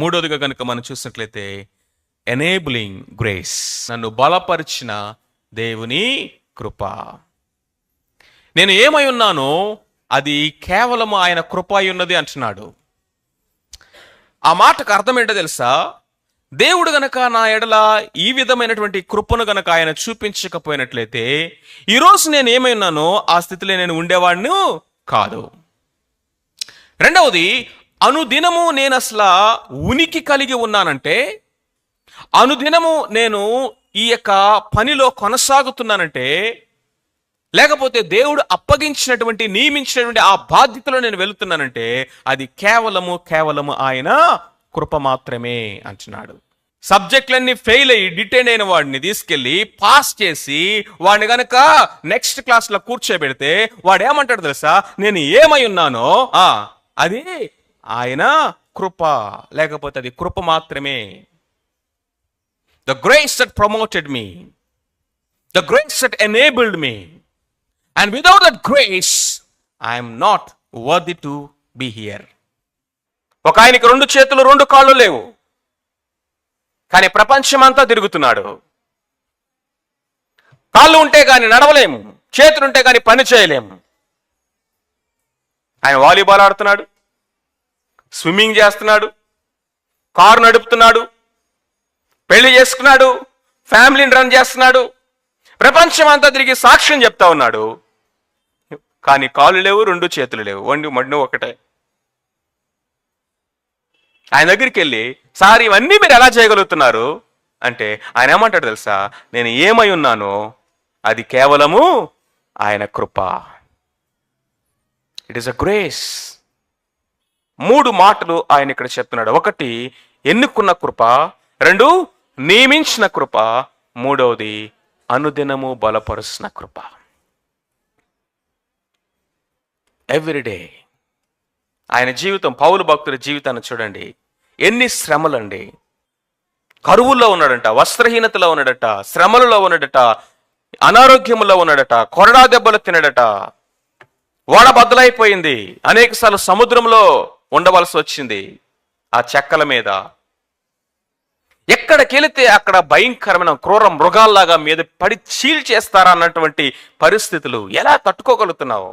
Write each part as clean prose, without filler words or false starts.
మూడోదిగా కనుక మనం చూసినట్లయితే ఎనేబులింగ్ గ్రేస్, నన్ను బలపరిచిన దేవుని కృప. నేను ఏమై ఉన్నానో అది కేవలం ఆయన కృప అయి ఉన్నది అంటున్నాడు. ఆ మాటకు అర్థం ఏంటో తెలుసా? దేవుడు గనక నా ఎడల ఈ విధమైనటువంటి కృపను గనక ఆయన చూపించకపోయినట్లయితే ఈరోజు నేను ఏమై ఉన్నానో ఆ స్థితిలో నేను ఉండేవాడిని కాదు. రెండవది, అనుదినము నేను అసలు ఉనికి కలిగి ఉన్నానంటే, అనుదినము నేను ఈ యొక్క పనిలో కొనసాగుతున్నానంటే, లేకపోతే దేవుడు అప్పగించినటువంటి నియమించినటువంటి ఆ బాధ్యతలో నేను వెళుతున్నానంటే అది కేవలము ఆయన కృప మాత్రమే అంటున్నాడు. సబ్జెక్టులన్నీ ఫెయిల్ అయ్యి డిటైన్ అయిన వాడిని తీసుకెళ్లి పాస్ చేసి వాడిని గనక నెక్స్ట్ క్లాస్లో కూర్చోబెడితే వాడు ఏమంటాడు తెలుసా? నేను ఏమై ఉన్నానో అది ఆయన కృప, లేకపోతే అది కృప మాత్రమే. The grace that promoted me, the grace that enabled me, and without that grace I am not worthy to be here. ఒక ఆయనకి 2 చేతులు 2 కాళ్ళు లేవు, కానీ ప్రపంచమంతా తిరుగుతున్నాడు. కాళ్ళు ఉంటే కానీ నడవలేము, చేతులు ఉంటే కానీ పని చేయలేము. ఆయన వాలీబాల్ ఆడుతున్నాడు, స్విమ్మింగ్ చేస్తున్నాడు, కారు నడుపుతున్నాడు, పెళ్లి చేసుకున్నాడు, ఫ్యామిలీని రన్ చేస్తున్నాడు, ప్రపంచం అంతా తిరిగి సాక్ష్యం చెప్తా ఉన్నాడు. కానీ కాళ్ళు లేవు, 2 చేతులు లేవు, మన్ను ఒకటే. ఆయన దగ్గరికి వెళ్ళి, సార్ ఇవన్నీ మీరు ఎలా చేయగలుగుతున్నారు అంటే ఆయన ఏమంటాడు తెలుసా? నేను ఏమై ఉన్నానో అది కేవలము ఆయన కృప. It is a grace. 3 మాటలు ఆయన ఇక్కడ చెప్తున్నాడు. 1, ఎన్నుకున్న కృప. 2, నియమించిన కృప. 3వది, అనుదినము బలపరుస్తున్న కృప. ఎవ్రీడే ఆయన జీవితం, పౌలు భక్తుడి జీవితాన్ని చూడండి. ఎన్ని శ్రమలండి. కరువుల్లో ఉన్నాడట, వస్త్రహీనతలో ఉన్నాడట, శ్రమలలో ఉన్నాడట, అనారోగ్యములో ఉన్నాడట, కొరడా దెబ్బలు తినడట, ఓడ బద్దలైపోయింది, అనేకసార్లు సముద్రంలో ఉండవలసి వచ్చింది ఆ చెక్కల మీద. ఎక్కడికెళితే అక్కడ భయంకరమైన క్రూర మృగాల్లాగా మీద పడి చీల్చేస్తారా అన్నటువంటి పరిస్థితులు. ఎలా తట్టుకోగలుగుతున్నావు?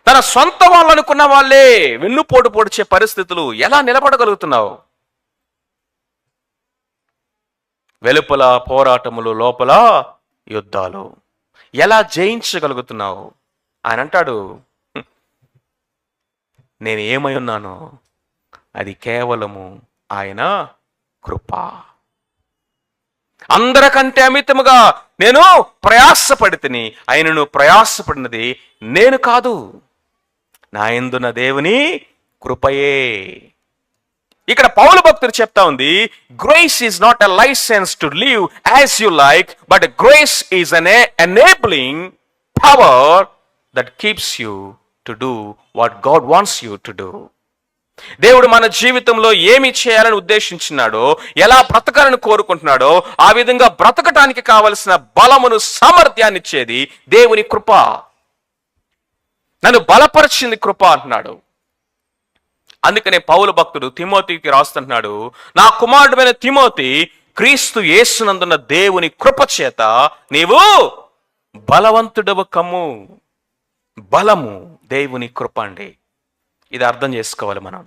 తన సొంత వాళ్ళు అనుకున్న వాళ్ళే వెన్నుపోటు పొడిచే పరిస్థితులు ఎలా నిలబడగలుగుతున్నావు? వెలుపల పోరాటములు, లోపల యుద్ధాలు ఎలా జయించగలుగుతున్నావు? ఆయన అంటాడు, నేను ఏమై ఉన్నానో అది కేవలము ఆయన కృప. అందరికంటే అమితముగా నేను ప్రయాసపడితిని, ఆయనను ప్రయాసపడినది నేను కాదు, నా యందున్న దేవుని కృపయే. ఇక్కడ పౌలు భక్తుడు చెప్తా ఉంది, grace is not a license to live as you like, but grace is an enabling power that keeps you to do what God wants you to do. దేవుడు మన జీవితంలో ఏమి చేయాలని ఉద్దేశించినాడో, ఎలా బ్రతకాలని కోరుకుంటున్నాడో ఆ విధంగా బ్రతకటానికి కావలసిన బలమును, సామర్థ్యాన్ని ఇచ్చేది దేవుని కృప. నన్ను బలపరిచింది కృప అంటున్నాడు. అందుకనే పౌలు భక్తుడు తిమోతికి రాస్తున్నాడు, నా కుమారుడైన తిమోతి, క్రీస్తు యేసునందున్న దేవుని కృప చేత నీవు బలవంతుడవు కమ్ము. బలము దేవుని కృప అండి. ఇది అర్థం చేసుకోవాలి మనం.